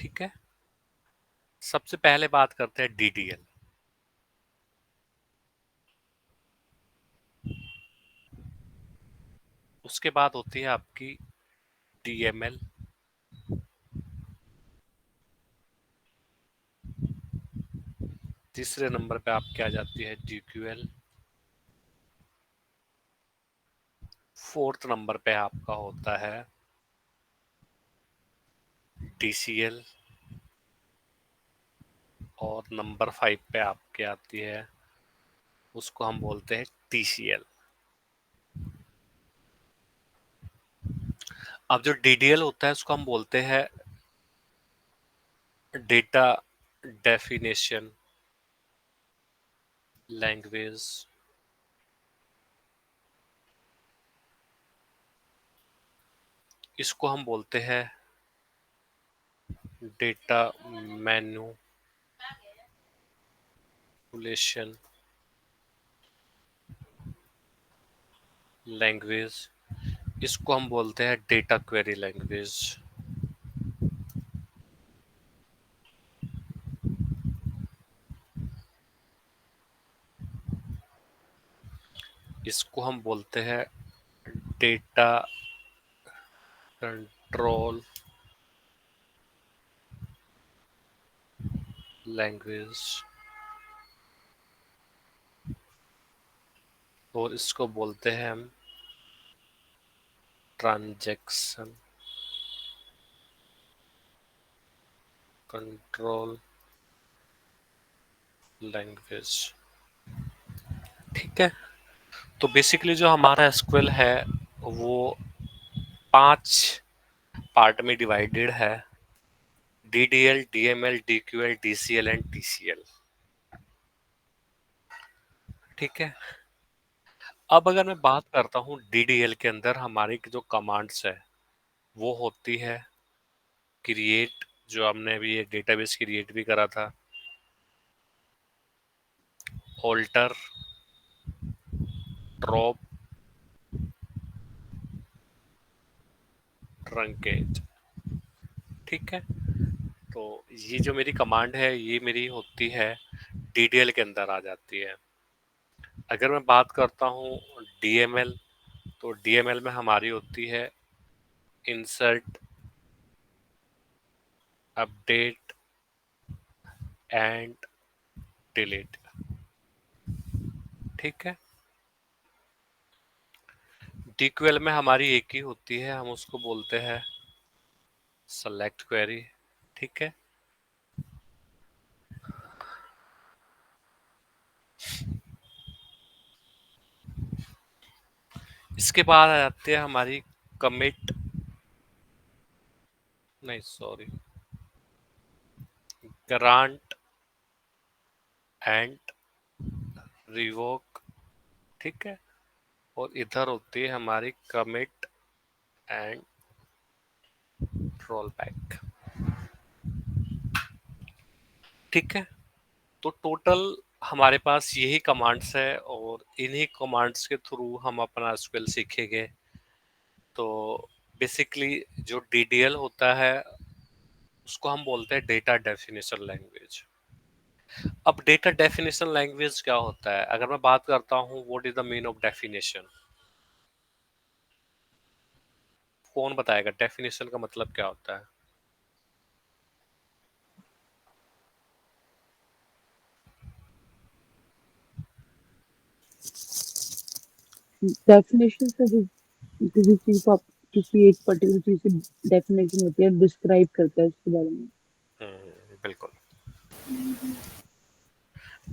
ठीक है। सबसे पहले बात करते हैं डीडीएल। उसके बाद होती है आपकी डीएमएल। तीसरे नंबर पे आपके आ जाती है डीक्यूएल। फोर्थ नंबर पे आपका होता है डीसीएल। और नंबर 5 पे आपके आती है, उसको हम बोलते हैं टीसीएल। अब जो डीडीएल होता है उसको हम बोलते हैं डेटा डेफिनेशन लैंग्वेज। इसको हम बोलते हैं डेटा मैनिपुलेशन लैंग्वेज। इसको हम बोलते हैं डेटा क्वेरी लैंग्वेज। इसको हम बोलते हैं डेटा कंट्रोल लैंग्वेज। और इसको बोलते हैं हम ट्रांजैक्शन कंट्रोल लैंग्वेज। ठीक है। तो बेसिकली जो हमारा एसक्यूएल है वो 5 पार्ट में डिवाइडेड है: DDL, DML, DQL, DCL and TCL. ठीक है। अब अगर मैं बात करता हूँ डीडीएल के अंदर हमारी जो कमांड्स है वो होती है क्रिएट, जो हमने अभी एक डेटाबेस क्रिएट भी करा था, ऑल्टर, ड्रॉप, ट्रंकेट। ठीक है। तो ये जो मेरी कमांड है ये मेरी होती है डीडीएल के अंदर आ जाती है। अगर मैं बात करता हूँ डीएमएल, तो डीएमएल में हमारी होती है इंसर्ट, अपडेट एंड डिलीट। ठीक है। डीक्यूएल में हमारी एक ही होती है, हम उसको बोलते हैं सेलेक्ट क्वेरी। ठीक है। इसके बाद आ जाती है हमारी कमिट, नहीं सॉरी, ग्रांट एंड रिवोक। ठीक है। और इधर होती है हमारी कमिट एंड रोल बैक। ठीक है। तो टोटल हमारे पास यही कमांड्स है और इन्हीं कमांड्स के थ्रू हम अपना एसक्यूएल सीखेंगे। तो बेसिकली जो डीडीएल होता है उसको हम बोलते हैं डेटा डेफिनेशन लैंग्वेज। अब डेटा डेफिनेशन लैंग्वेज क्या होता है, अगर मैं बात करता हूँ what is the mean of definition, कौन बताएगा डेफिनेशन का मतलब क्या होता है? डेफिनेशन से किसी चीज को किसी एक पर्टिकुलर चीज की डेफिनेशन होती है, डिस्क्राइब करता है उसके बारे में। बिल्कुल।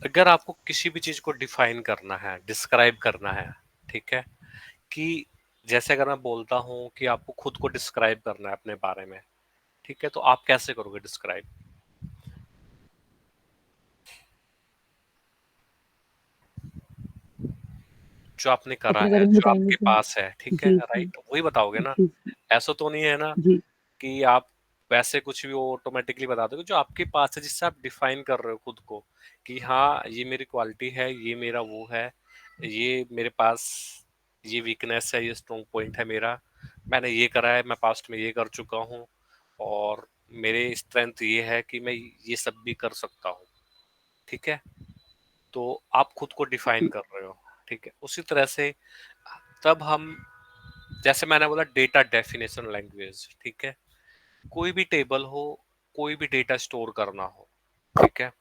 अगर आपको किसी भी चीज को डिफाइन करना है, डिस्क्राइब करना है, ठीक है, कि जैसे अगर मैं बोलता हूँ कि आपको खुद को डिस्क्राइब करना है अपने बारे में, ठीक है, तो आप कैसे करोगे डिस्क्राइब? जो आपने करा अपने है, बारे में जो बताएंगे आपके कि पास है, ठीक है, जी जी राइट, वही बताओगे ना। जी ऐसा तो नहीं है ना जी कि आप वैसे कुछ भी ऑटोमेटिकली बता दोगे। जो आपके पास है, जिससे आप डिफाइन कर रहे हो खुद को कि हाँ ये मेरी क्वालिटी है, ये मेरा वो है, ये मेरे पास ये वीकनेस है, ये स्ट्रॉन्ग पॉइंट है मेरा, मैंने ये करा है, मैं पास्ट में ये कर चुका हूँ और मेरे स्ट्रेंथ ये है कि मैं ये सब भी कर सकता हूँ, ठीक है। तो आप खुद को डिफाइन कर रहे हो, ठीक है। उसी तरह से तब हम, जैसे मैंने बोला डेटा डेफिनेशन लैंग्वेज, ठीक है। कोई भी टेबल हो, कोई भी डेटा स्टोर करना हो, ठीक है,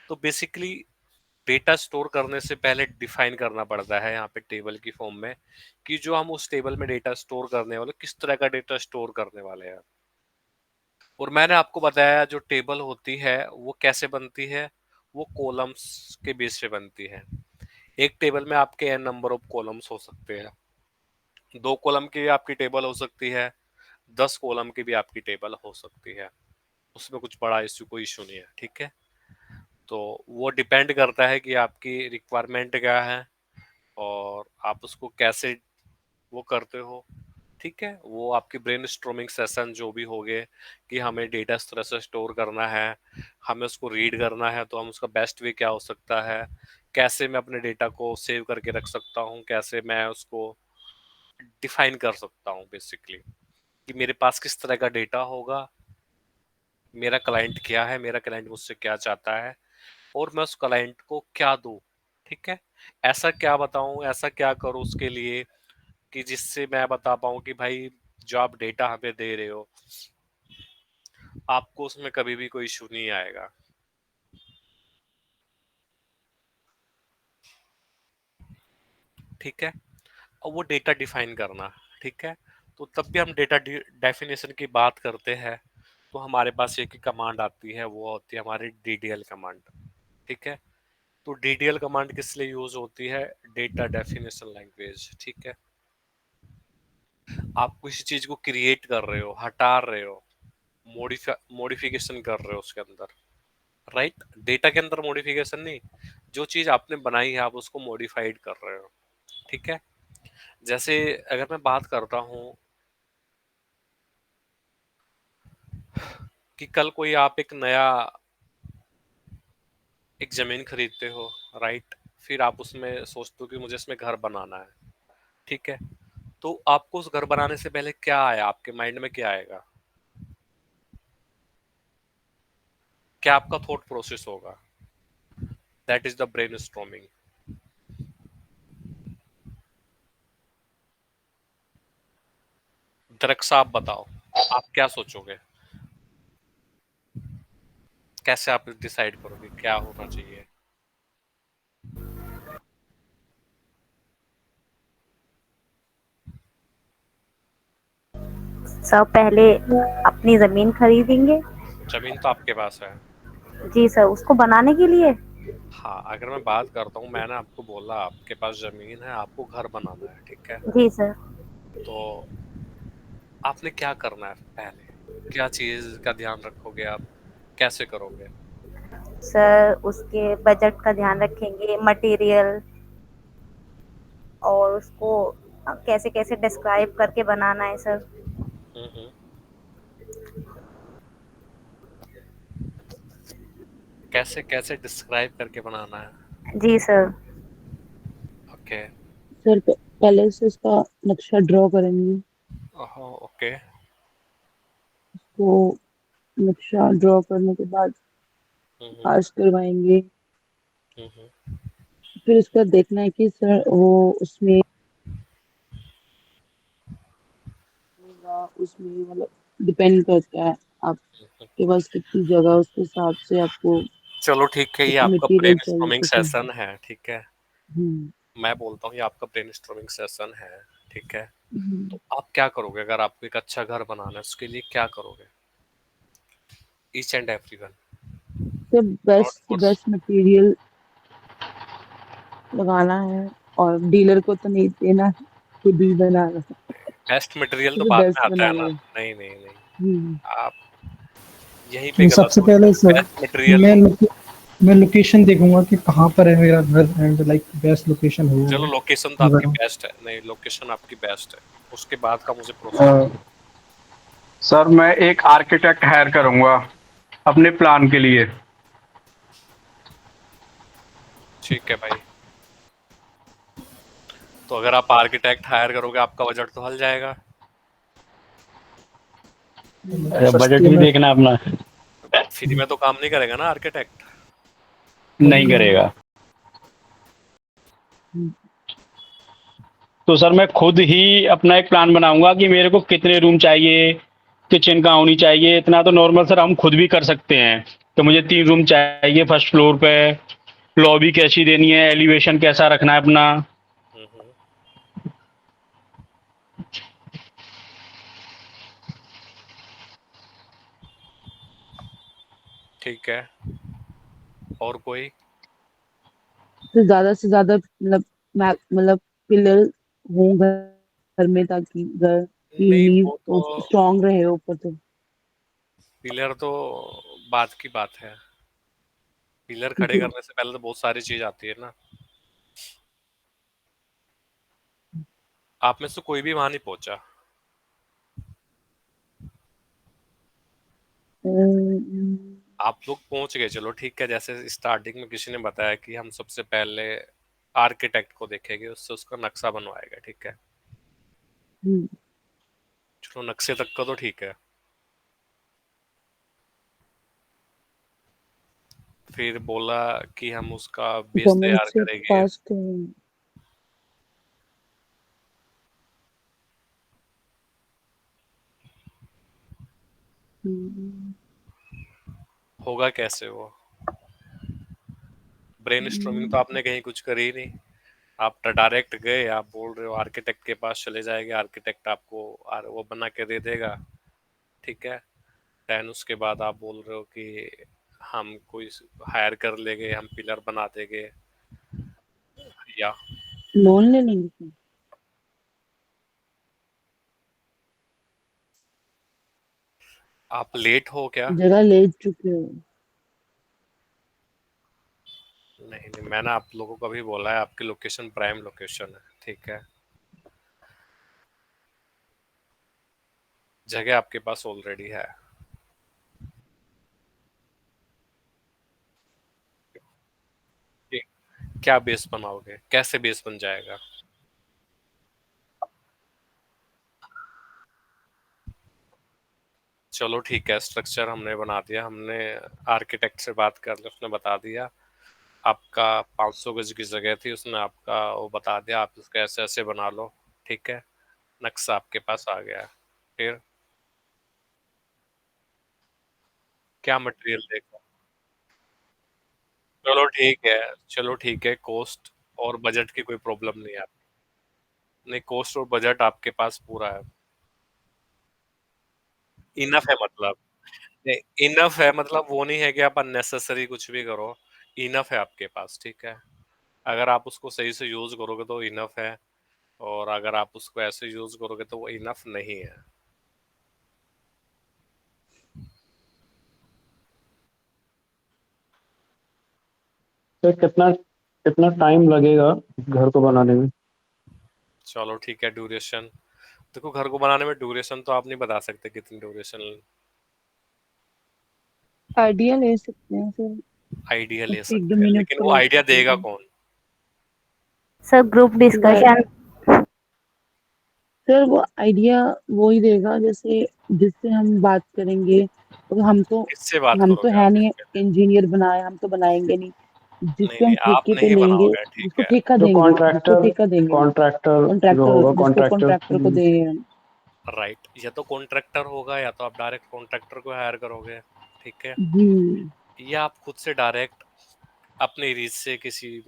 तो बेसिकली डेटा स्टोर करने से पहले डिफाइन करना पड़ता है यहाँ पे टेबल की फॉर्म में, कि जो हम उस टेबल में डेटा स्टोर करने वाले किस तरह का डेटा स्टोर करने वाले हैं। और मैंने आपको बताया जो टेबल होती है वो कैसे बनती है, वो कॉलम्स के बेस पे बनती है। एक टेबल में आपके n नंबर ऑफ कॉलम्स हो सकते हैं, 2 कॉलम की आपकी टेबल हो सकती है, 10 कॉलम की भी आपकी टेबल हो सकती है। उसमें कुछ बड़ा इश्यू, कोई इशू नहीं है, ठीक है। तो वो डिपेंड करता है कि आपकी रिक्वायरमेंट क्या है और आप उसको कैसे वो करते हो, ठीक है। वो आपकी ब्रेन स्ट्रोमिंग सेशन जो भी होगे, कि हमें डेटा इस तरह से स्टोर करना है, हमें उसको रीड करना है, तो हम उसका बेस्ट वे क्या हो सकता है, कैसे मैं अपने डेटा को सेव करके रख सकता हूँ, कैसे मैं उसको डिफाइन कर सकता हूँ बेसिकली, कि मेरे पास किस तरह का डेटा होगा, मेरा क्लाइंट क्या है, मेरा क्लाइंट मुझसे क्या चाहता है, और मैं उस क्लाइंट को क्या दूं, ठीक है। ऐसा क्या बताऊं, ऐसा क्या करूं उसके लिए कि जिससे मैं बता पाऊं कि भाई जो आप डेटा हमें दे रहे हो, आपको उसमें कभी भी कोई इशू नहीं आएगा, ठीक है। और वो डेटा डिफाइन करना, ठीक है। तो तब भी हम डेटा डेफिनेशन की बात करते हैं, तो हमारे पास एक ही कमांड आती है, वो होती है हमारी डीडीएल कमांड, ठीक है। तो डीडीएल कमांड किस लिए यूज होती है, डेटा डेफिनेशन लैंग्वेज, ठीक है। आप किसी चीज को क्रिएट कर रहे हो, हटा रहे हो, मॉडिफिकेशन कर रहे हो उसके अंदर, राइट। डेटा के अंदर मॉडिफिकेशन नहीं, जो चीज आपने बनाई है आप उसको मॉडिफाइड कर रहे हो, ठीक है। जैसे अगर मैं बात करता हूँ कि कल कोई आप एक नया एक जमीन खरीदते हो, राइट। फिर आप उसमें सोचते हो कि मुझे इसमें घर बनाना है, ठीक है। तो आपको उस घर बनाने से पहले क्या आया, आपके माइंड में क्या आएगा, क्या आपका थॉट प्रोसेस होगा, that is the brain storming. Darakhsha आप बताओ, आप क्या सोचोगे, कैसे आप डिसाइड करोगे क्या होना चाहिए। सब पहले अपनी जमीन खरीदेंगे। जमीन तो आपके पास है। जी सर, उसको बनाने के लिए। हाँ, अगर मैं बात करता हूँ, मैंने आपको बोला आपके पास जमीन है, आपको घर बनाना है, ठीक है। जी सर। तो आपने क्या करना है पहले, क्या चीज का ध्यान रखोगे आप, कैसे करोगे। सर उसके बजट का ध्यान रखेंगे, मटेरियल, और उसको कैसे कैसे डिस्क्राइब करके बनाना है सर। हम्म। कैसे कैसे डिस्क्राइब करके बनाना है। जी सर। ओके। सर पहले से इसका नक्शा ड्रॉ करेंगे। ओहो, ओके। तो नक्शा ड्रॉ करने के बाद हम्म। पास करवाएंगे। हम्म। फिर उसका देखना है कि सर वो उसमें उसमें मतलब डिपेंड करता है आपके पास कितनी जगह, उसके हिसाब से आपको चलो ठीक है, ये कितना आपका मटेरियल चाहिए ब्रेनस्टॉर्मिंग कैसे। सेशन है, ठीक है। हम्म। मैं बोलता हूँ ये आपका ब्रेनस्टॉर्मिंग सेशन है, ठीक है। हम्म। तो आप क्या करोगे अगर आपको एक अच्छा घर बनाना है, उसके लिए क्या करोगे, ईच एंड एवरीवन। तो not best for. Best material लगाना है, और डीलर को तो नहीं देना है, खुद ही बनाना है। बेस्ट मटेरियल तो तो बाद में बेस्ट आता है बनाना ना। है। नहीं नहीं नहीं, हम्म। आप यहीं पे तो गलत सबसे हो रहे पहले हो, सर बेस्ट मटेरियल मैं नहीं। मैं लोकेशन देखूंगा कि कहाँ पर है मेरा घर, एंड लाइक बेस्ट लोकेशन हो चलो वो। लोकेशन तो आपकी अगर बेस्ट है, नहीं लोकेशन आपकी बेस्ट है, उसके बाद का मुझे अ, प्रोसेस। सर मैं एक आर्किटेक्ट हायर करूंगा अपने प्लान के लिए। ठीक है भाई, तो अगर आप आर्किटेक्ट हायर करोगे आपका बजट तो हल जाएगा। बजट भी देखना अपना। फ्री में तो काम नहीं करेगा ना आर्किटेक्ट। नहीं करेगा। तो सर मैं खुद ही अपना एक प्लान बनाऊंगा कि मेरे को कितने रूम चाहिए, किचन कहाँ होनी चाहिए। इतना तो नॉर्मल सर हम खुद भी कर सकते हैं। तो मुझे 3 रूम चाहिए फर्स्ट फ्लोर पे, लॉबी कैसी देनी है, एलिवेशन कैसा रखना है अपना। हम्म, ठीक है। और कोई? तो ज्यादा से ज्यादा मतलब पिलर हों घर में, ताकि घर की नहीं, वो नींव तो स्ट्रांग रहे ऊपर तो। पिलर तो बात की बात है। पिलर खड़े क्योंकि करने से पहले तो बहुत सारी चीज आती है ना। आप में से कोई भी वहां नहीं पहुंचा। अम्म, आप लोग पहुंच गए, चलो ठीक है। जैसे स्टार्टिंग में किसी ने बताया कि हम सबसे पहले आर्किटेक्ट को देखेंगे, उससे उसका नक्शा बनवाएगा, ठीक है। हम्म, चलो नक्शे तक का तो ठीक है। फिर बोला कि हम उसका बेस गवर्नमेंट तैयार से करेंगे। पास तो हम्म, होगा कैसे वो? ब्रेनस्टॉर्मिंग तो आपने कहीं कुछ करी ही नहीं। आप डायरेक्ट गए, आप बोल रहे हो आर्किटेक्ट के पास चले जाएंगे, आर्किटेक्ट आपको वो बना के दे देगा, ठीक है। देन उसके बाद आप बोल रहे हो कि हम कोई हायर कर लेंगे, हम पिलर बना देंगे। या लोन ले लेंगे। आप लेट हो क्या? जगह ले चुके हो। नहीं नहीं, मैंने आप लोगों को भी बोला है आपकी लोकेशन प्राइम लोकेशन है, ठीक है। जगह आपके पास ऑलरेडी है। कि- क्या बेस बनाओगे, कैसे बेस बन जाएगा? चलो ठीक है, स्ट्रक्चर हमने बना दिया, हमने आर्किटेक्ट से बात कर ली, उसने बता दिया। आपका 500 गज की जगह थी, उसने आपका वो बता दिया, आप इसको ऐसे ऐसे बना लो, ठीक है। नक्शा आपके पास आ गया। फिर क्या मटेरियल देखा? चलो ठीक है, चलो ठीक है। कॉस्ट और बजट की कोई प्रॉब्लम नहीं है। नहीं, कॉस्ट और बजट आपके पास पूरा है। इनफ है मतलब। नहीं, इनफ है मतलब वो नहीं है कि आप अननेसेसरी कुछ भी करो। इनफ है आपके पास, ठीक है। अगर आप उसको सही से यूज करोगे तो इनफ है, और अगर आप उसको ऐसे यूज करोगे तो वो इनफ नहीं है। सर कितना कितना टाइम लगेगा घर को बनाने में? चलो ठीक है, ड्यूरेशन देखो, घर को बनाने में ड्यूरेशन तो आप नहीं बता सकते कितनी ड्यूरेशन। आइडिया ले सकते हैं सर। आइडिया ले एक दो सकते हैं, मिनट लेकिन तो वो लग आइडिया देगा सकेगा। कौन? सर ग्रुप वो डिस्कशन। सर वो आइडिया वो ही देगा, जैसे जिससे हम बात करेंगे, तो किससे बात हम तो करोगे है आप नहीं इसके लिए? इंजीनियर बनाए, हम तो बनाएंगे नहीं। नहीं जिसको हम नहीं, आप ठेके पे नहीं लेंगे, बनाओगे, ठीक जिसको है। ठेका जो देंगे, जिसको कॉन्ट्रैक्टर ठेका देंगे हम, कॉन्ट्रैक्टर जो कॉन्ट्रैक्टर, होगा जिसको कॉन्ट्रैक्टर। कॉन्ट्रैक्टर को दे हम। राइट, या तो कॉन्ट्रैक्टर होगा या तो आप डायरेक्ट कॉन्ट्रैक्टर को हायर करोगे, ठीक है। हम्म या आप खुद से डायरेक्ट अपनी रीच से किसी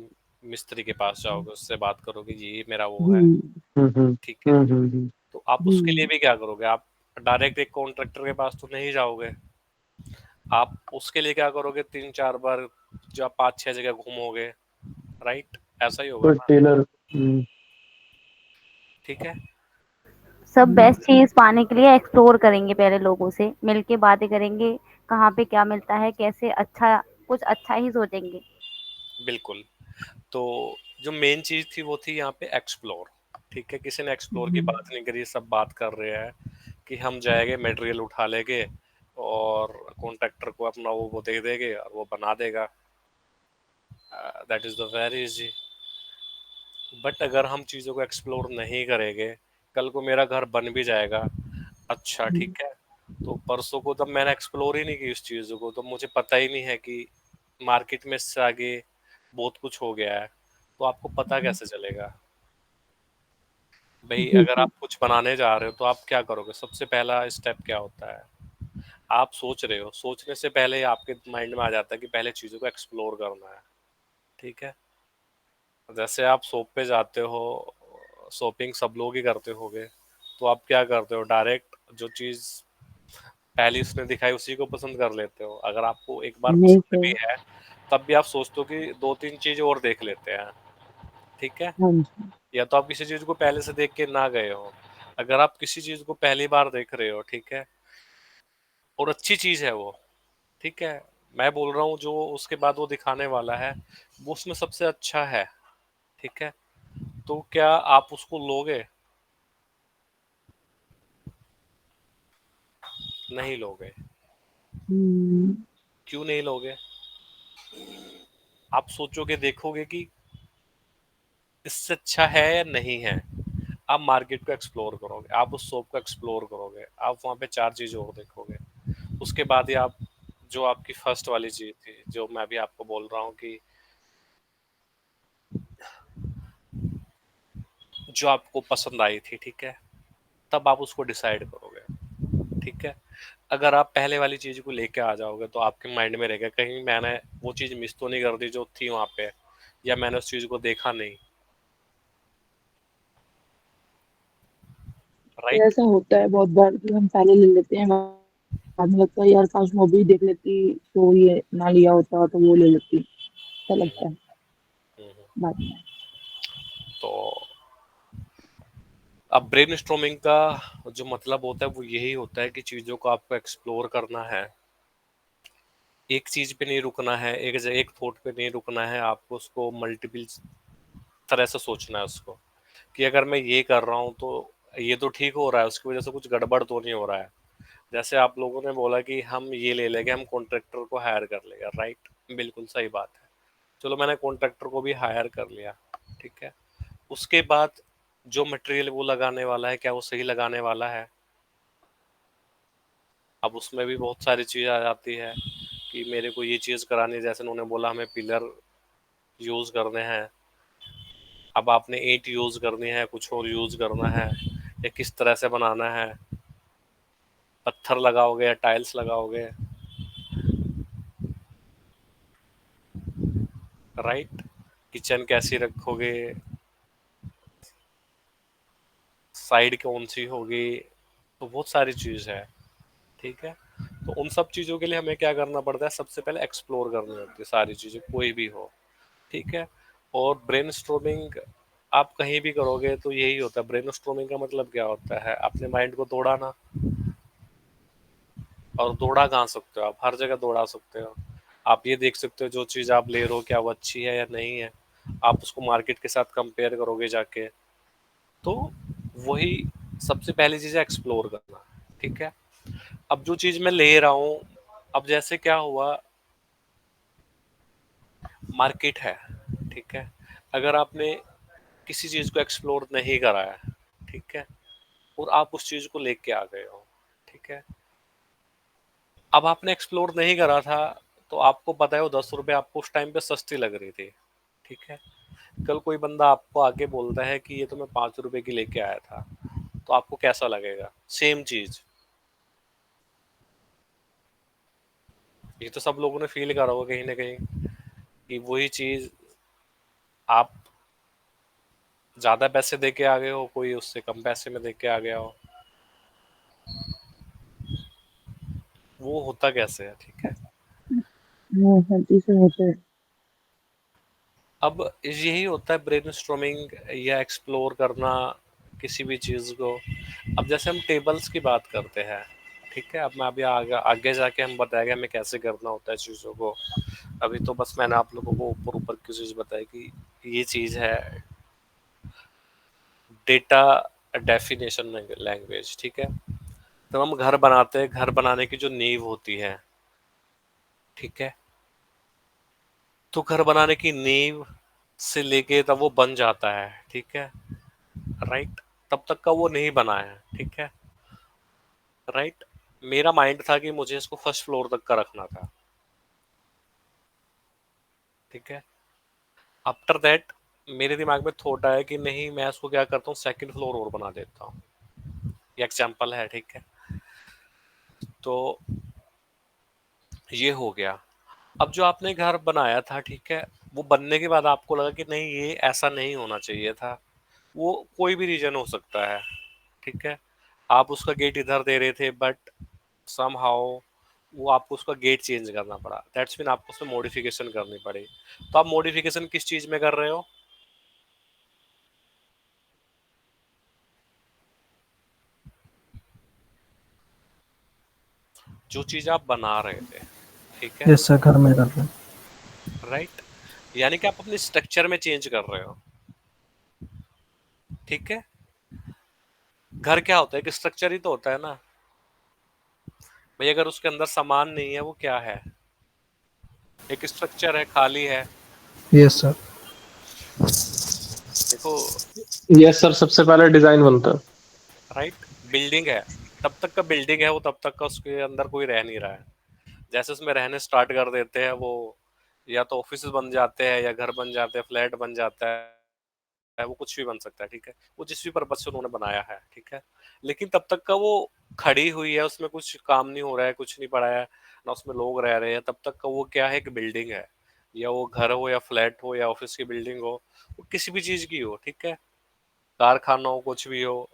मिस्त्री के पास जाओगे, उससे बात करोगे ये मेरा वो है, हम्म हम्म हम्म ठीक है। हम्म। तो आप उसके लिए हम्म भी क्या करोगे? आप डायरेक्ट एक कॉन्ट्रैक्टर के पास तो नहीं जाओगे। आप उसके लिए क्या करोगे? 3-4 बार जब 5-6 जगह घूमोगे, राइट, ऐसा ही होगा कोई ना, टेलर। ठीक है। सब बेस्ट हम्म चीज पाने के लिए एक्सप्लोर करेंगे, पहले लोगों से मिलके बातें करेंगे, कहाँ पे क्या मिलता है, कैसे अच्छा, कुछ अच्छा ही सोचेंगे। बिल्कुल। तो जो मेन चीज थी वो थी यहाँ पे एक्सप्लोर, ठीक है। किसी ने एक्सप्लोर की बात नहीं करी, सब बात कर रहे हैं कि हम जाएंगे, मटेरियल उठा लेंगे और कॉन्ट्रैक्टर को अपना वो दे देंगे और वो बना देगा। That is the very easy. But अगर हम चीज़ों को एक्सप्लोर नहीं करेंगे, कल को मेरा घर बन भी जाएगा, अच्छा हम्म ठीक है, तो परसों को तब मैंने एक्सप्लोर ही नहीं की उस चीज को, तो मुझे पता ही नहीं है कि मार्केट में इससे आगे बहुत कुछ हो गया है। तो आपको पता कैसे चलेगा भाई? जी अगर सर। आप कुछ बनाने जा रहे हो तो आप क्या करोगे? सबसे पहला स्टेप क्या होता है? आप सोच रहे हो, सोचने से पहले ही आपके माइंड में आ जाता है कि पहले चीजों को एक्सप्लोर करना है। ठीक है? जैसे आप शॉप पे जाते हो, शॉपिंग सब लोग ही करते होगे, तो आप क्या करते हो? डायरेक्ट जो चीज पहली उसने दिखाई उसी को पसंद कर लेते हो। अगर आपको एक बार नहीं पसंद भी सर। है तब भी आप सोचते हो कि दो तीन चीज और देख लेते हैं। ठीक है? हाँ जी। या तो आप किसी चीज को पहले से देख के ना गए हो। अगर आप किसी चीज को पहली बार देख रहे हो, ठीक है, और अच्छी चीज है वो, ठीक है, मैं बोल रहा हूँ जो उसके बाद वो दिखाने वाला है वो उसमें सबसे अच्छा है, ठीक है, तो क्या आप उसको लोगे? नहीं लोगे। हम्म। क्यों नहीं लोगे? आप सोचोगे, देखोगे कि इससे अच्छा है या नहीं है। आप मार्केट को एक्सप्लोर करोगे, आप उस शॉप को एक्सप्लोर करोगे, आप वहां पे चार चीजें और देखोगे। उसके बाद ही आप, जो आपकी फर्स्ट वाली चीज थी जो मैं भी आपको बोल रहा हूँ कि जो आपको पसंद आई थी, ठीक है, तब आप उसको डिसाइड करोगे। ठीक है? अगर आप पहले वाली चीज को लेके आ जाओगे तो आपके माइंड में रहेगा कहीं मैंने वो चीज मिस तो नहीं कर दी जो थी वहां पे, या मैंने उस चीज को देखा नहीं। तो राइट? ऐसा होता है बहुत बार कि हम पहले ले लेते हैं, बाद में लगता है यार काश मूवी देख लेती तो ये ना लिया होता तो वो ले लेती, ऐसा लगता है बाद में। तो अब ब्रेन स्ट्रोमिंग का जो मतलब होता है वो यही होता है कि चीजों को आपको एक्सप्लोर करना है, एक चीज पे नहीं रुकना है, एक थॉट पे नहीं रुकना है, आपको उसको मल्टीपल तरह से सोचना है उसको, कि अगर मैं ये कर रहा हूँ तो ये तो ठीक हो रहा है, उसकी वजह से कुछ गड़बड़ तो नहीं हो रहा है। जैसे आप लोगों ने बोला कि हम ये ले लेंगे, हम कॉन्ट्रैक्टर को हायर कर लेंगे, राइट? बिल्कुल सही बात है। चलो मैंने कॉन्ट्रैक्टर को भी हायर कर लिया, ठीक है, उसके बाद जो मटेरियल वो लगाने वाला है क्या वो सही लगाने वाला है? अब उसमें भी बहुत सारी चीज़ आ जाती है कि मेरे को ये चीज़ करानी है, जैसे उन्होंने बोला हमें पिलर यूज़ करने हैं, अब आपने ईंट यूज़ करनी है, कुछ और यूज़ करना है, या किस तरह से बनाना है, पत्थर लगाओगे या टाइल्स लगाओगे, राइट? किचन कैसी रखोगे, साइड कौन सी होगी, तो बहुत सारी चीज़ है। ठीक है? तो उन सब चीज़ों के लिए हमें क्या करना पड़ता है? सबसे पहले एक्सप्लोर करनी होती है सारी चीज़ें, कोई भी हो। ठीक है? और ब्रेनस्टॉर्मिंग आप कहीं भी करोगे तो यही होता है। ब्रेनस्टॉर्मिंग का मतलब क्या होता है? अपने माइंड को दौड़ाना। और दौड़ा कहाँ सकते हो आप? हर जगह दौड़ा सकते हो। आप ये देख सकते हो जो चीज़ आप ले रहे हो क्या वो अच्छी है या नहीं है। आप उसको मार्केट के साथ कंपेयर करोगे जाके। तो वही सबसे पहली चीज़ है, एक्सप्लोर करना। ठीक है? अब जो चीज़ मैं ले रहा हूँ, अब जैसे क्या हुआ, मार्केट है, ठीक है, अगर आपने किसी चीज को एक्सप्लोर नहीं करा है, ठीक है, और आप उस चीज को लेके आ गए हो, ठीक है, अब आपने एक्सप्लोर नहीं करा था तो आपको पता है वो 10 रुपए आपको उस टाइम पे सस्ती लग रही थी, ठीक है, कल कोई बंदा आपको आके बोलता है कि ये तो मैं 5 रुपए की लेके आया था, तो आपको कैसा लगेगा? सेम चीज, ये तो सब लोगों ने फील करा होगा कहीं ना कहीं, कि वही चीज आप ज्यादा पैसे दे के आ गए हो, कोई उससे कम पैसे में दे के आ गया हो, वो होता कैसे है? ठीक है? वो हर चीज से होते हैं। अब यही होता है ब्रेनस्टॉर्मिंग या एक्सप्लोर करना किसी भी चीज़ को। अब जैसे हम टेबल्स की बात करते हैं, ठीक है, अब मैं अभी आगे आगे जाके हम बताएंगे हमें कैसे करना होता है चीज़ों को। अभी तो बस मैंने आप लोगों को ऊपर ऊपर की चीज़ बताई कि ये चीज़ है डेटा डेफिनेशन लैंग्वेज, ठीक है। तो हम घर बनाते हैं, घर बनाने की जो नींव होती है, ठीक है, तो घर बनाने की नींव से लेके तब वो बन जाता है, ठीक है, राइट, तब तक का वो नहीं बना है, ठीक है, राइट, मेरा माइंड था कि मुझे इसको फर्स्ट फ्लोर तक का रखना था, ठीक है। आफ्टर दैट मेरे दिमाग में थॉट आया कि नहीं, मैं इसको क्या करता हूँ, सेकंड फ्लोर और बना देता हूँ। ये एग्जांपल है, ठीक है। तो ये हो गया। अब जो आपने घर बनाया था, ठीक है, वो बनने के बाद आपको लगा कि नहीं, ये ऐसा नहीं होना चाहिए था। वो कोई भी रीजन हो सकता है, ठीक है। आप उसका गेट इधर दे रहे थे, बट समहाउ वो आपको उसका गेट चेंज करना पड़ा, दैट्स मीन आपको उसमें मॉडिफिकेशन करनी पड़ी। तो आप मॉडिफिकेशन किस चीज में कर रहे हो? जो चीज आप बना रहे थे, ठीक है, यस सर, घर में कर रहे हैं। राइट। यानी कि आप अपने स्ट्रक्चर में चेंज कर रहे हो, ठीक है। घर क्या होता है, एक स्ट्रक्चर ही तो होता है ना भाई। अगर उसके अंदर सामान नहीं है, वो क्या है? एक स्ट्रक्चर है, खाली है। Yes sir. देखो, यस सर, सबसे पहले डिजाइन बनता है। राइट, बिल्डिंग है, तब तक का बिल्डिंग है वो, तब तक का उसके अंदर कोई रह नहीं रहा है। जैसे उसमें रहने स्टार्ट कर देते हैं वो, या तो ऑफिस बन जाते हैं, या घर बन जाते हैं, फ्लैट बन जाता है, वो कुछ भी बन सकता है, ठीक है। वो जिस भी पर्पज से उन्होंने बनाया है, ठीक है। लेकिन तब तक का वो खड़ी हुई है, उसमें कुछ काम नहीं हो रहा है, कुछ नहीं पड़ा है ना, उसमें लोग रह रहे हैं, तब तक का वो क्या है, एक बिल्डिंग है। या वो घर हो, या फ्लैट हो, या ऑफिस की बिल्डिंग हो, वो किसी भी चीज की हो, ठीक है, कारखाना हो, कुछ भी हो,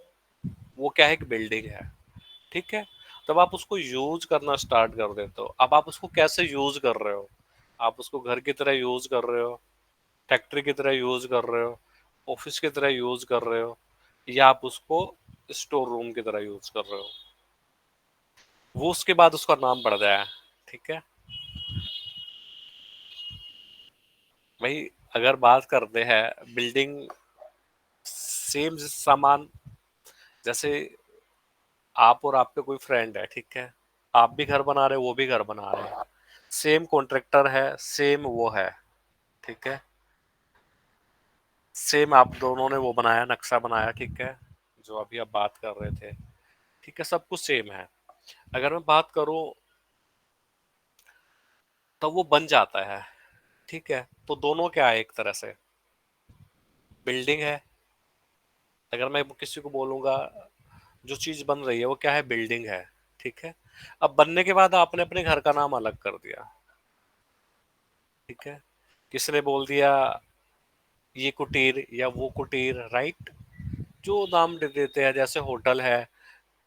वो क्या है, एक बिल्डिंग है, ठीक है। तब आप उसको यूज करना स्टार्ट कर देते हो। अब आप उसको कैसे यूज कर रहे हो? आप उसको घर की तरह यूज कर रहे हो, फैक्ट्री की तरह यूज कर रहे हो, ऑफिस की तरह यूज कर रहे हो, या आप उसको स्टोर रूम की तरह यूज कर रहे हो, वो उसके बाद उसका नाम बढ़ जाए, ठीक है भाई। अगर बात करते हैं बिल्डिंग, सेम सामान, जैसे आप और आपके कोई फ्रेंड है, ठीक है, आप भी घर बना रहे हो, वो भी घर बना रहे हैं, सेम कॉन्ट्रैक्टर है, सेम वो है, ठीक है, सेम आप दोनों ने वो बनाया, नक्शा बनाया, ठीक है, जो अभी आप बात कर रहे थे, ठीक है, सब कुछ सेम है। अगर मैं बात करूं, तो वो बन जाता है, ठीक है। तो दोनों क्या है, एक तरह से बिल्डिंग है। अगर मैं किसी को बोलूंगा जो चीज बन रही है वो क्या है, बिल्डिंग है, ठीक है। अब बनने के बाद आपने अपने घर का नाम अलग कर दिया, ठीक है। किसने बोल दिया ये कुटीर या वो कुटीर, राइट। जो नाम दे देते हैं, जैसे होटल है,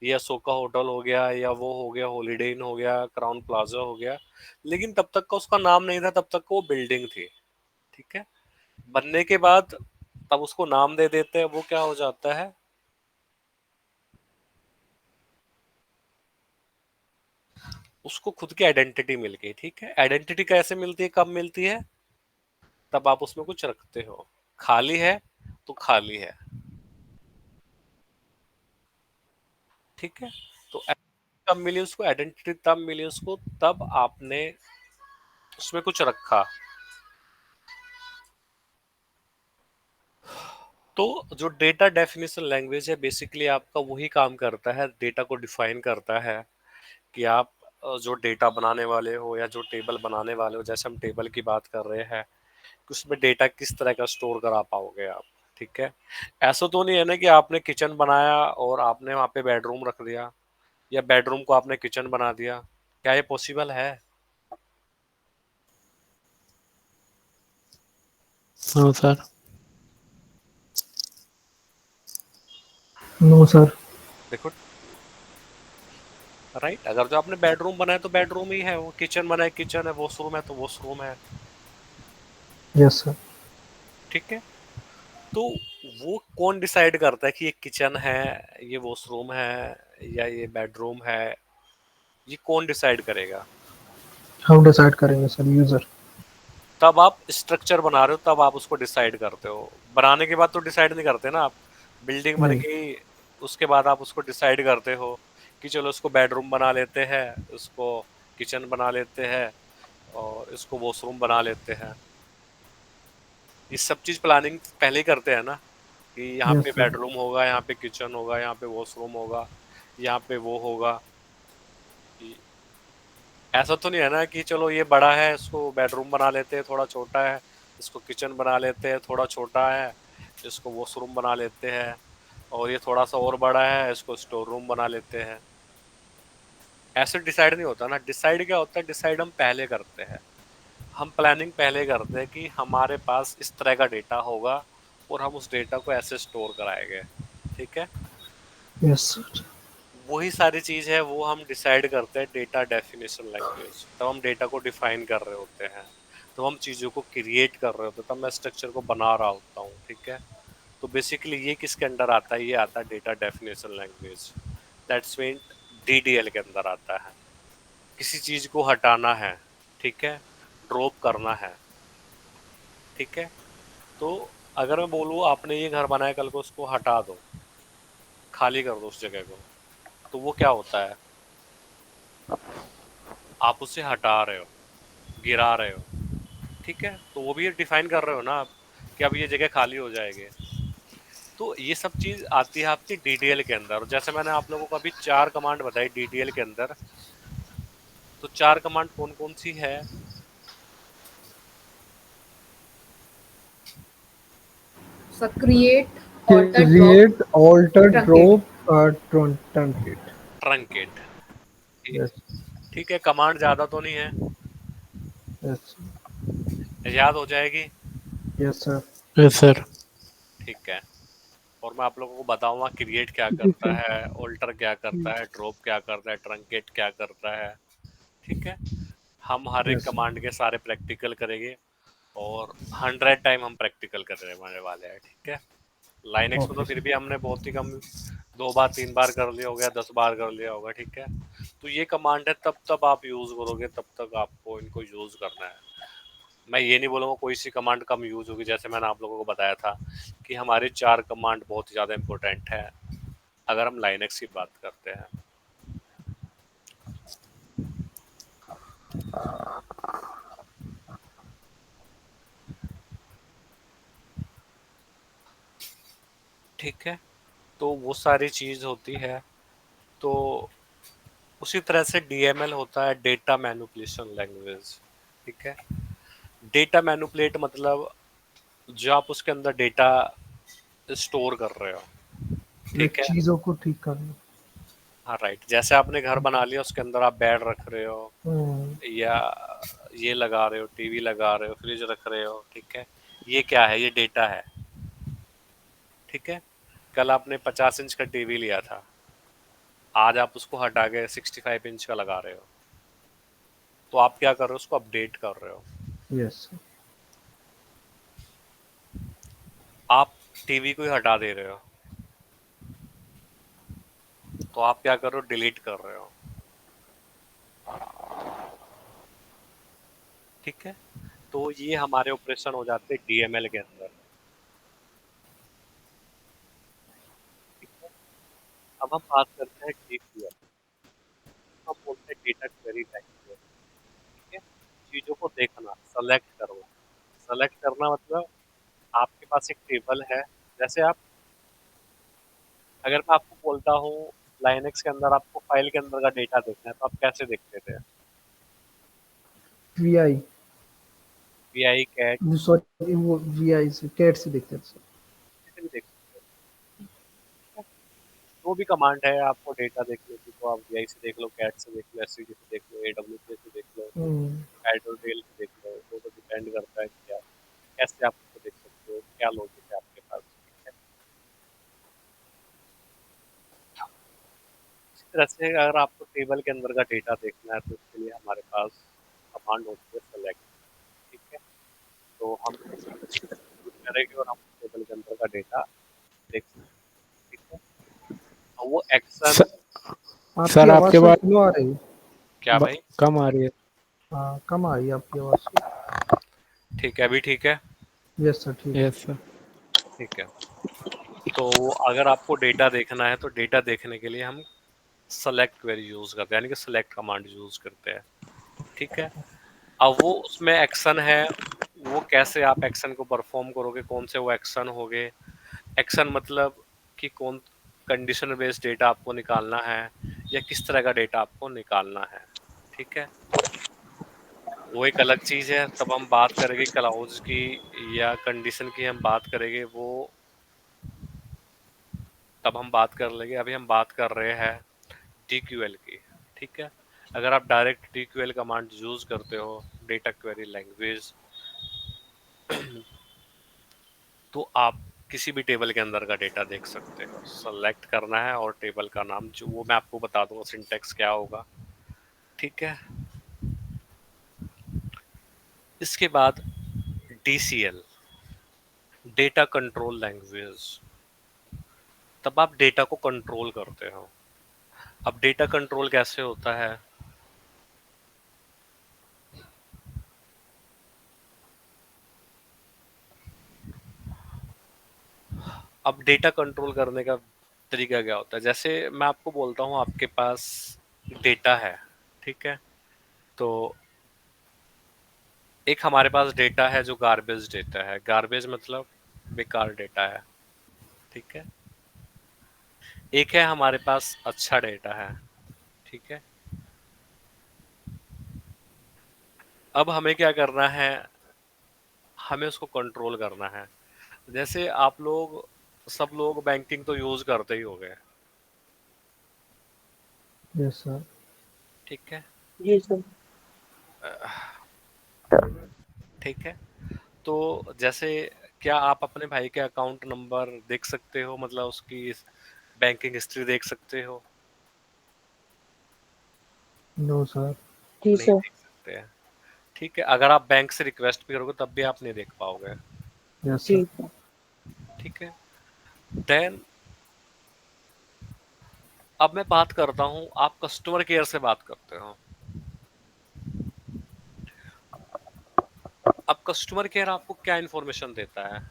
या सोका होटल हो गया, या वो हो गया हॉलीडे इन हो गया, क्राउन प्लाजा हो गया, लेकिन तब तक का उसका नाम नहीं था, तब तक वो बिल्डिंग थी, ठीक है। बनने के बाद तब उसको नाम दे देते हैं, वो क्या हो जाता है, उसको खुद की आइडेंटिटी मिल गई, ठीक है। आइडेंटिटी कैसे मिलती है, कब मिलती है, तब आप उसमें कुछ रखते हो। खाली है तो खाली है, ठीक है। तो कब मिली उसको आइडेंटिटी, तब मिली उसको तब आपने उसमें कुछ रखा। तो जो डेटा डेफिनेशन लैंग्वेज है, बेसिकली आपका वही काम करता है, डेटा को डिफाइन करता है कि आप जो डेटा बनाने वाले हो, या जो टेबल बनाने वाले हो, जैसे हम टेबल की बात कर रहे हैं, कि उसमें डेटा किस तरह का स्टोर करा पाओगे आप, ठीक है। ऐसा तो नहीं है ना कि आपने किचन बनाया और आपने वहां पे बेडरूम रख दिया, या बेडरूम को आपने किचन बना दिया, क्या ये पॉसिबल है? हाँ सर। No sir. देखो, राइट, अगर जो आपने बेडरूम बनाया तो बेडरूम ही है, वो किचन बनाया किचन है, वॉशरूम है तो वॉशरूम है, यस सर। ठीक है। तो वो कौन डिसाइड करता है कि ये किचन है, ये वॉशरूम है, या ये बेडरूम है? ये कौन डिसाइड करेगा? हाउ डिसाइड करेंगे सर, यूजर। तब आप स्ट्रक्चर बना रहे हो, तब आप उसको डिसाइड करते हो। बनाने के बाद तो डिसाइड नहीं करते ना आप। बिल्डिंग बन नहीं। गई, उसके बाद आप उसको डिसाइड करते हो कि चलो इसको बेडरूम बना लेते हैं, इसको किचन बना लेते हैं, और इसको वॉशरूम बना लेते हैं। ये सब चीज प्लानिंग पहले ही करते हैं ना, कि यहाँ पे यस सर। बेडरूम होगा, यहाँ पे किचन होगा, यहाँ पे वॉशरूम होगा, यहाँ पे वो होगा, कि ऐसा तो नहीं है ना कि चलो ये बड़ा है इसको बेडरूम बना लेते हैं, थोड़ा छोटा है इसको किचन बना लेते हैं, थोड़ा छोटा है इसको वॉशरूम बना लेते हैं, और ये थोड़ा सा और बड़ा है इसको स्टोर रूम बना लेते हैं। ऐसे डिसाइड नहीं होता ना। डिसाइड क्या होता है, डिसाइड हम पहले करते हैं, हम प्लानिंग पहले करते हैं कि हमारे पास इस तरह का डेटा होगा और हम उस डेटा को ऐसे स्टोर कराएंगे। ठीक है, यस सर। वही सारी चीज है वो हम डिसाइड करते हैं डेटा डेफिनेशन लैंग्वेज। तब हम डेटा को डिफाइन कर रहे होते हैं, तो हम चीज़ों को क्रिएट कर रहे होते हैं, तब मैं स्ट्रक्चर को बना रहा होता हूँ। ठीक है, तो बेसिकली ये किसके अंडर आता है, ये आता है data definition language. That's mean DDL के अंदर आता है। किसी चीज को हटाना है, ठीक है, ड्रॉप करना है, ठीक है, तो अगर मैं बोलूँ आपने ये घर बनाया, कल को उसको हटा दो, खाली कर दो उस जगह को, तो वो क्या होता है, आप उसे हटा रहे हो, गिरा रहे हो। ठीक है, तो वो भी डिफाइन कर रहे हो ना आप कि अब ये जगह खाली हो जाएगी। तो ये सब चीज आती है आपकी डीडीएल के अंदर। और जैसे मैंने आप लोगों को अभी 4 कमांड बताई डीडीएल के अंदर, तो 4 कमांड कौन कौन सी है? So create, alter, drop, Create, alter, truncate. drop, truncate. Truncate. Yes, ठीक है, कमांड ज्यादा तो नहीं है, yes, याद हो जाएगी। yes sir. Yes sir. ठीक है, और मैं आप लोगों को बताऊंगा क्रिएट क्या ठीक करता है। है, ऑल्टर क्या करता है, ड्रॉप क्या करता है, ट्रंकेट क्या करता है। ठीक है, हम हर एक Yes. कमांड के सारे प्रैक्टिकल करेंगे, और 100 टाइम हम प्रैक्टिकल करने वाले हैं। ठीक है, लाइनेक्स में तो Okay फिर sir. भी हमने बहुत ही कम 2 बार 3 बार कर लिया होगा, 10 बार कर लिया होगा। ठीक है, तो ये कमांड है, तब तब आप यूज करोगे, तब तक आपको इनको यूज करना है। मैं ये नहीं बोलूँगा कोई सी कमांड कम यूज होगी। जैसे मैंने आप लोगों को बताया था कि हमारे 4 कमांड बहुत ही ज़्यादा इंपॉर्टेंट है अगर हम लाइनेक्स की बात करते हैं। ठीक है, तो वो सारी चीज़ होती है। तो उसी तरह से डीएमएल होता है, डेटा मैनिपुलेशन लैंग्वेज। ठीक है, डेटा मैनिपुलेट मतलब जो आप उसके अंदर डेटा स्टोर कर रहे हो। Like ठीक है, चीजों को ठीक करना। हाँ राइट, जैसे आपने घर बना लिया, उसके अंदर आप बेड रख रहे हो, Hmm. या ये लगा रहे हो, टीवी लगा रहे हो, फ्रिज रख रहे हो। ठीक है, ये क्या है, ये डेटा है। ठीक है, कल आपने 50 इंच का टीवी लिया था, आज आप उसको हटा के 65 इंच का लगा रहे हो, तो आप क्या कर रहे हो, उसको अपडेट कर रहे हो। Yes. आप टीवी को ही हटा दे रहे हो, तो आप क्या कर रहे हो, डिलीट कर रहे हो। ठीक है, तो ये हमारे ऑपरेशन हो जाते हैं डीएमएल के अंदर। ठीक है, अब हम बात करते हैं डीक्यूएल। हम बोलते हैं डेटा क्वेरी लैंग्वेज। ठीक है, चीजों को देखना, सेलेक्ट करना। सेलेक्ट करना मतलब आपके पास एक टेबल है, जैसे आप, अगर मैं आपको बोलता हूँ लाइनेक्स के अंदर आपको फाइल के अंदर का डेटा देखना है, तो आप कैसे देखते थे? VI. वी कैट सॉरी वो VI से कैट से देखते हैं sir. कैसे भी देख सकते हो। जो भी कमांड है आपको डेटा देखने की, तो आप वी से देख लो, कैट से देख लो, एसवीजी से देख लो, एडब्ल्यूपी से देख लो, Hmm. एडोटेल से देख लो। वो तो डिपेंड करता है कि आप कैसे आप उसको देख सकते हो, क्या लॉजिक है आपके पास। ठीक है, इसी तरह से अगर आपको टेबल के अंदर का डेटा देखना है, तो उसके लिए हमारे पास कमांड होती है सेलेक्ट। ठीक है, तो हम यूज करेंगे और हम टेबल के अंदर का डेटा देख सकते हैं। ठीक है, और वो एक्शन। आपकी सर आवाज आपके सर बात स्लो आ रही है। क्या भाई? कम आ रही है। हाँ कम आ रही है आपकी आवाज सर। ठीक है, अभी ठीक है। यस सर ठीक है। Yes sir. ठीक है, तो अगर आपको डेटा देखना है, तो डेटा देखने के लिए हम सेलेक्ट क्वेरी यूज करते हैं, यानी कि सेलेक्ट कमांड यूज करते हैं। ठीक है, अब वो उसमें एक्शन है, वो कैसे आप एक्शन को परफॉर्म करोगे, कौन से वो एक्शन होंगे। एक्शन मतलब कि कौन कंडीशन बेस्ड डेटा आपको निकालना है, या किस तरह का डेटा आपको निकालना है, ठीक है। वो एक अलग चीज है, तब हम बात करेंगे क्लाउड्स की या कंडीशन की, हम बात करेंगे वो तब हम बात कर लेंगे। अभी हम बात कर रहे हैं DQL की, ठीक है। अगर आप डायरेक्ट DQL कमांड यूज करते हो, डेटा क्वेरी लैंग्वेज, तो आप किसी भी टेबल के अंदर का डेटा देख सकते हो। सेलेक्ट करना है और टेबल का नाम जो वो मैं आपको बता दूंगा सिंटेक्स क्या होगा, ठीक है। इसके बाद DCL, डेटा कंट्रोल लैंग्वेज, तब आप डेटा को कंट्रोल करते हो। अब डेटा कंट्रोल कैसे होता है, अब डेटा कंट्रोल करने का तरीका क्या होता है। जैसे मैं आपको बोलता हूँ आपके पास डेटा है, ठीक है। तो एक हमारे पास डेटा है जो गार्बेज डेटा है, गार्बेज मतलब बेकार डेटा है, ठीक है। एक है हमारे पास अच्छा डेटा है, ठीक है। अब हमें क्या करना है, हमें उसको कंट्रोल करना है। जैसे आप लोग सब लोग बैंकिंग तो यूज करते ही होंगे, यस सर। ठीक है, जी सर। ठीक है। तो जैसे क्या आप अपने भाई के अकाउंट नंबर देख सकते हो, मतलब उसकी बैंकिंग हिस्ट्री देख सकते हो? No sir. जी नहीं सर। देख सकते हैं, ठीक है। अगर आप बैंक से रिक्वेस्ट भी करोगे तब भी आप नहीं देख पाओगे, यस जी सर। सर। ठीक है। देन अब मैं बात करता हूँ, आप कस्टमर केयर से बात करते हो। अब कस्टमर केयर आपको क्या इन्फॉर्मेशन देता है?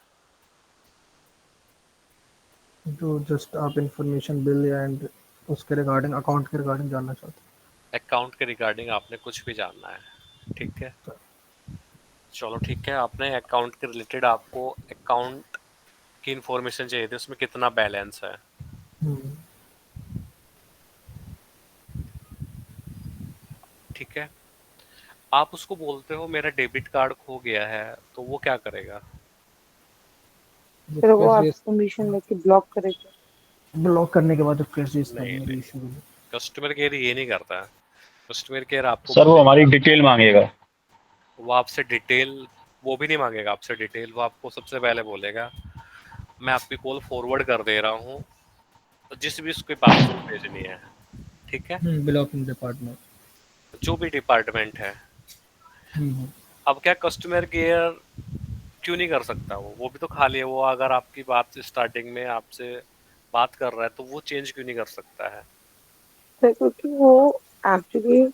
जो जस्ट आप इंफॉर्मेशन बिल एंड उसके रिगार्डिंग अकाउंट के रिगार्डिंग जानना चाहते अकाउंट के रिगार्डिंग आपने कुछ भी जानना है, ठीक है। हैं। चलो ठीक है, आपने अकाउंट के रिलेटेड आपको अकाउंट की इन्फॉर्मेशन चाहिए थी, उसमें कितना बैलेंस है, हम्म, ठीक है। आप उसको बोलते हो मेरा डेबिट कार्ड खो गया है, तो वो क्या करेगा? फिर वो रिक्वेस्ट रेस आपसे परमिशन लेके ब्लॉक करेगा। ब्लॉक करने के बाद रिक्वेस्ट रेस नहीं करेंगे नहीं, इशू के लिए। कस्टमर केयर ये नहीं करता है। कस्टमर केयर आपको सर वो हमारी बोलेगा, डिटेल मांगेगा। वो आपसे डिटेल, वो भी नहीं मांगेगा आपसे डिटेल, वो आपको सबसे पहले बोलेगा मैं आपकी कॉल फॉरवर्ड कर दे रहा हूँ जिस भी उसके पास उसको भेजनी है, ठीक है। Blocking department. जो भी डिपार्टमेंट है। हम्म, अब क्या कस्टमर केयर क्यों नहीं कर सकता, वो भी तो खाली है। वो अगर आपकी बात स्टार्टिंग में आपसे बात कर रहा है तो वो चेंज क्यों नहीं कर सकता है? सर क्योंकि वो एक्चुअली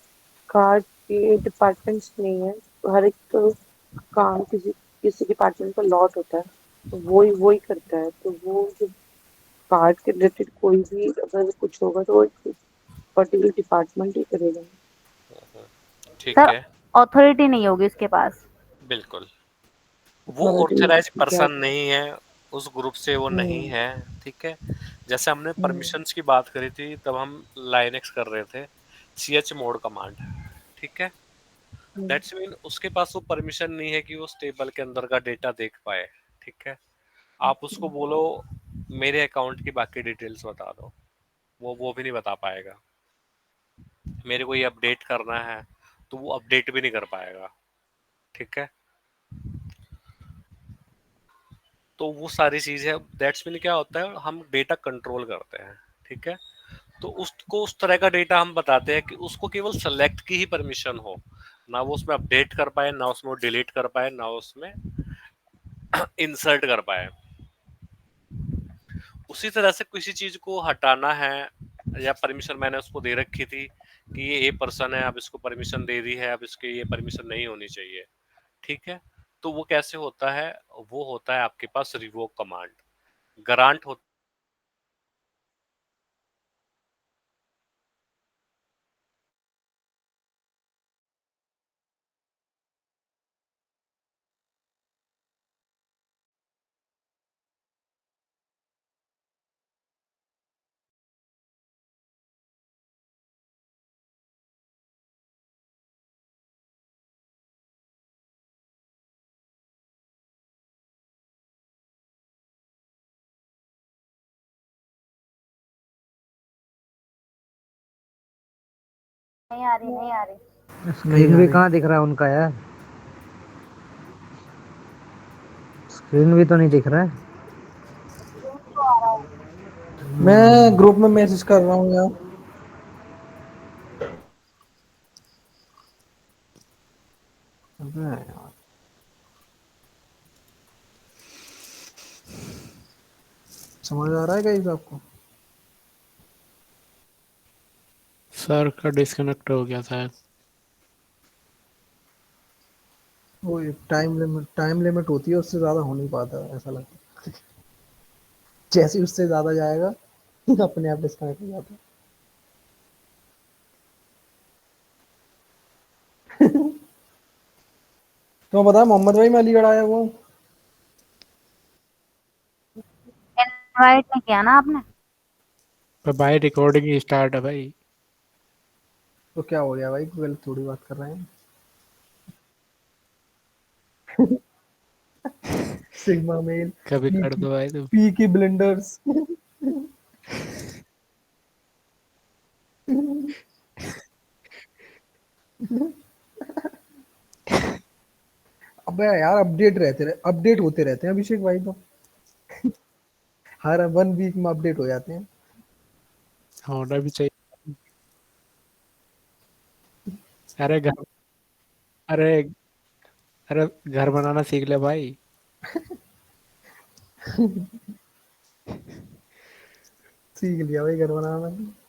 कार्ड के डिपार्टमेंट्स नहीं है। हर एक काम किसी किसी डिपार्टमेंट का लॉट होता है, तो वो ही करता है। तो वो जो कार्ड के रिलेटेड कोई भी अगर कुछ होगा तो वो पर्टिकुलर डिपार्टमेंट ही करेगा। ठीक सर है, अथॉरिटी नहीं होगी उसके पास। बिल्कुल। वो अथॉरिटी ऑथराइज क्या? पर्सन नहीं है, उस ग्रुप से वो नहीं हम्म। है, ठीक है। जैसे हमने हम्म। परमिशंस की बात करी थी तब हम लाइनक्स कर रहे थे, ch मोड कमांड, ठीक है। हम्म। दैट्स मीन उसके पास वो परमिशन नहीं है कि वो उस टेबल के अंदर का डेटा देख पाए, ठीक है। आप उसको बोलो मेरे अकाउंट की बाकी डिटेल्स बता दो, वो भी नहीं बता पाएगा। मेरे को ये अपडेट करना है तो वो अपडेट भी नहीं कर पाएगा, ठीक है। तो वो सारी चीजें, दैट्स मीन क्या होता है, हम डेटा कंट्रोल करते हैं, ठीक है। तो उसको उस तरह का डेटा हम बताते हैं कि उसको केवल सेलेक्ट की ही परमिशन हो, ना वो उसमें अपडेट कर पाए, ना उसमें वो डिलीट कर पाए, ना उसमें इंसर्ट कर पाए। उसी तरह से किसी चीज को हटाना है या परमिशन मैंने उसको दे रखी थी कि ये ए पर्सन है, अब इसको परमिशन दे दी है, अब इसके ये परमिशन नहीं होनी चाहिए, ठीक है। तो वो कैसे होता है, वो होता है आपके पास रिवोक कमांड, ग्रांट होता नहीं आ रही, नहीं आ रही। स्क्रीन भी कहाँ दिख रहा है उनका यार, स्क्रीन भी तो नहीं दिख रहा है। मैं ग्रुप में मैसेज कर रहा हूँ यार। अबे यार, समझ आ रहा है गाइस आपको? सर का डिस्कनेक्ट हो गया शायद। वो टाइम लिमिट होती है, उससे ज्यादा हो नहीं पाता, ऐसा लगता है। जैसे ही उससे ज्यादा जाएगा अपने आप डिस्कनेक्ट हो जाता है। तो बता मोहम्मद भाई, मैं अलीगढ़ आया हुआ हूँ। इनवाइट नहीं किया ना आपने? पर भाई रिकॉर्डिंग स्टार्ट है भाई। तो क्या हो गया भाई, गलत थोड़ी बात कर रहे हैं। सिग्मा मेल, कभी कर दो भाई तुम। पी की ब्लेंडर्स। अबे यार, अपडेट होते रहते हैं अभिषेक भाई तो। हर 1 वीक में अपडेट हो जाते हैं। होना भी चाहिए। अरे घर अरे अरे घर बनाना सीख ले भाई। सीख लिया भाई घर बनाना।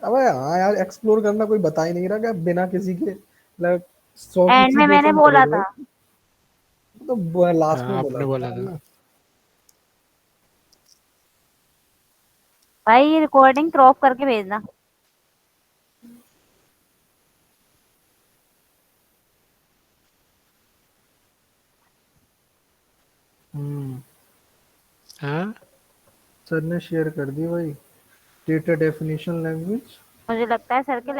अबे हाँ यार, एक्सप्लोर करना कोई बता ही नहीं रहा क्या, बिना किसी के मतलब शौक एंड इसी में पे मैंने तुम बोला करोगे था। भाई। तो लास्ट हाँ में बोला आपने बोला था था। ना। भाई ये रिकॉर्डिंग क्रॉप करके भेजना। हम्म, हाँ सर ने शेयर कर दी भाई, डेटा डेफिनेशन लैंग्वेज। मुझे लगता है सर के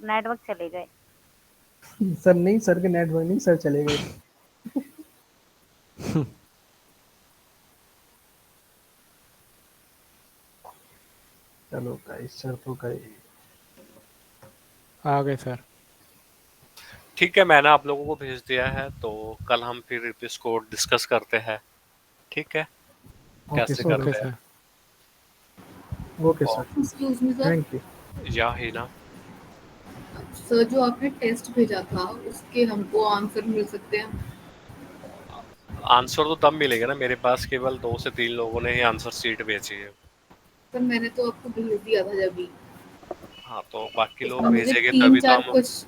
नेटवर्क चले गए। सर नहीं, सर के नेटवर्क नहीं, सर चले गए। चलो गाइस, सर तो गए। आ गए सर। ठीक है, मैंने आप लोगों को भेज दिया है, तो कल हम फिर इसको डिस्कस करते हैं। ठीक है, ओके कैसे सर, ओके करते हैं। सर। ओके और sir, excuse me sir. Thank you. या ही ना, सर जो आपने टेस्ट भेजा था उसके हमको आंसर मिल सकते हैं? आंसर तो तब मिलेगा ना, मेरे पास केवल 2 से 3 लोगों ने ही आंसर शीट भेजी है। सर मैंने तो आपको भेज दिया था जब भी। हाँ, तो बाकी लोग उसमें मुझे भेजेंगे तीन तभी तो चार हम। कुछ